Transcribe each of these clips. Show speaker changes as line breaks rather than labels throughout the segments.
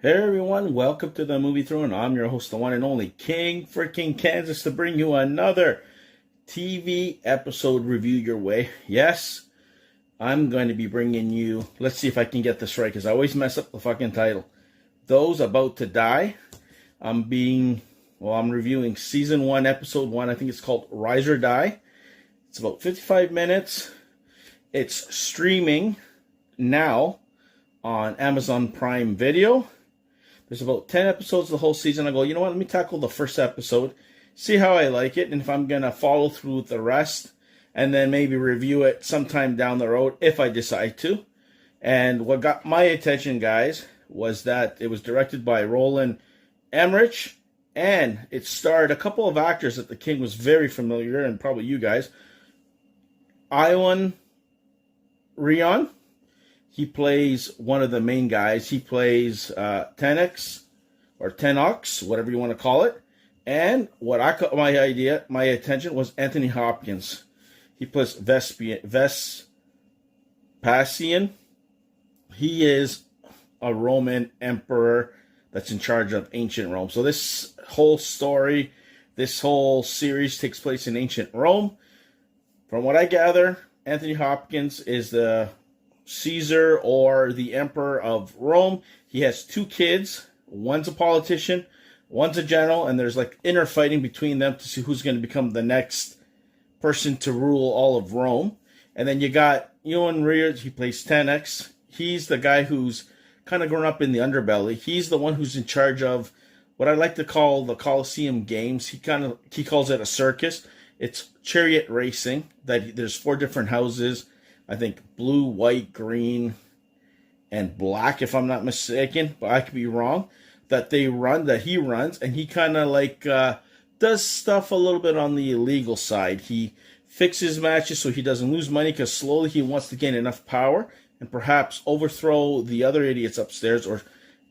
Hey everyone, welcome to the Movie Throne. I'm your host, the one and only King freaking Kansas, to bring you another TV episode review your way. Yes, I'm going to be bringing you, let's see if I can get this right, because I always mess up the fucking title. Those About to Die. I'm reviewing Season 1, Episode 1. I think it's called Rise or Die. It's about 55 minutes. It's streaming now on Amazon Prime Video. There's about 10 episodes of the whole season. I go, you know what, let me tackle the first episode, see how I like it, and if I'm going to follow through with the rest, and then maybe review it sometime down the road if I decide to. And what got my attention, guys, was that it was directed by Roland, Emmerich, and it starred a couple of actors that the King was very familiar, and probably you guys. Iwan, Rheon. He plays one of the main guys. He plays Tenex, or Tenox, whatever you want to call it. And what I caught my attention was Anthony Hopkins. He plays Vespasian. He is a Roman emperor that's in charge of ancient Rome. So this whole story, this whole series takes place in ancient Rome. From what I gather, Anthony Hopkins is the Caesar or the Emperor of Rome. He has two kids. One's a politician, one's a general, and there's like inner fighting between them to see who's going to become the next person to rule all of Rome. And then you got Iwan, he plays Tenex. He's the guy who's kind of grown up in the underbelly. He's the one who's in charge of what I like to call the Colosseum Games. He calls it a circus. It's chariot racing. There's 4 different houses. I think blue, white, green, and black, if I'm not mistaken, but I could be wrong, that he runs, and he kind of like does stuff a little bit on the illegal side. He fixes matches so he doesn't lose money, because slowly he wants to gain enough power and perhaps overthrow the other idiots upstairs or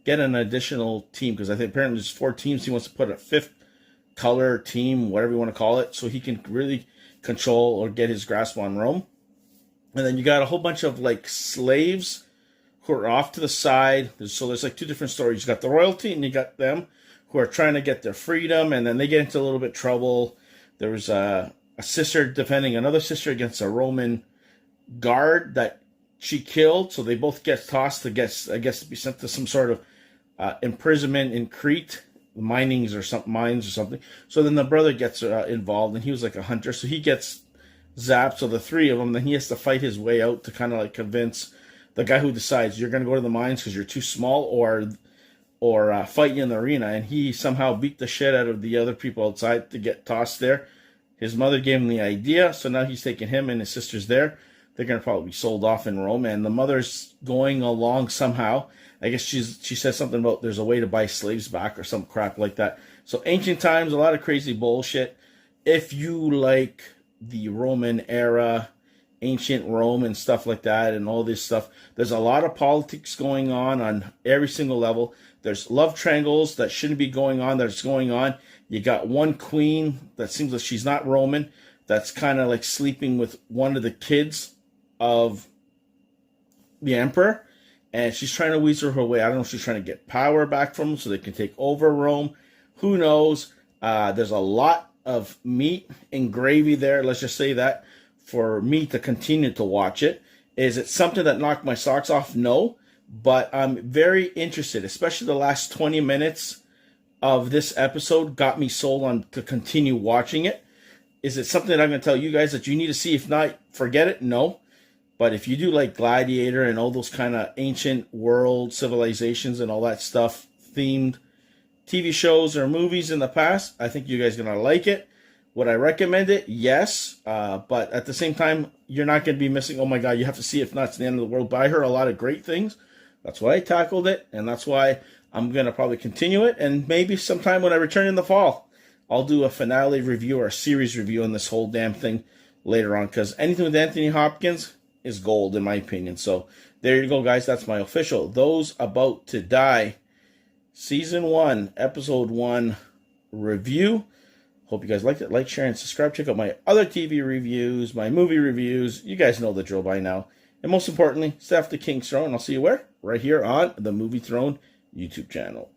get an additional team, because I think apparently there's 4 teams. He wants to put a 5th color team, whatever you want to call it, so he can really control or get his grasp on Rome. And then you got a whole bunch of like slaves who are off to the side. So there's like 2 different stories. You got the royalty and you got them who are trying to get their freedom, and then they get into a little bit of trouble. There was a sister defending another sister against a Roman guard that she killed. So they both get tossed to to be sent to some sort of imprisonment in Crete, mines or something. So then the brother gets involved, and he was like a hunter, so he gets zapped. So the 3 of them, then he has to fight his way out to kind of like convince the guy who decides you're going to go to the mines because you're too small, or fight you in the arena. And he somehow beat the shit out of the other people outside to get tossed there. His mother gave him the idea, so now he's taking him and his sister's there. They're going to probably be sold off in Rome, and the mother's going along somehow. I guess she says something about there's a way to buy slaves back or some crap like that. So ancient times, a lot of crazy bullshit. If you like the Roman era, ancient Rome and stuff like that, and all this stuff, there's a lot of politics going on every single level. There's love triangles that shouldn't be going on, that's going on. You got one queen that seems like she's not Roman, that's kind of like sleeping with one of the kids of the emperor, and she's trying to weasel her way. I don't know if she's trying to get power back from them so they can take over Rome. Who knows? There's a lot of meat and gravy there, let's just say that, for me to continue to watch it. Is it something that knocked my socks off? No, but I'm very interested, especially the last 20 minutes of this episode got me sold on to continue watching it. Is it something that I'm going to tell you guys that you need to see? If not, forget it. No. But if you do like Gladiator and all those kind of ancient world civilizations and all that stuff themed TV shows or movies in the past, I think you guys are going to like it. Would I recommend it? Yes. But at the same time, you're not going to be missing, oh my God, you have to see it, if not, it's the end of the world. But I heard a lot of great things. That's why I tackled it. And that's why I'm going to probably continue it. And maybe sometime when I return in the fall, I'll do a finale review or a series review on this whole damn thing later on. Because anything with Anthony Hopkins is gold, in my opinion. So there you go, guys. That's my official Those About to Die Season 1, Episode 1 review. Hope you guys liked it. Like, share, and subscribe. Check out my other TV reviews, my movie reviews. You guys know the drill by now. And most importantly, stay off the King's Throne. I'll see you where? Right here on the Movie Throne YouTube channel.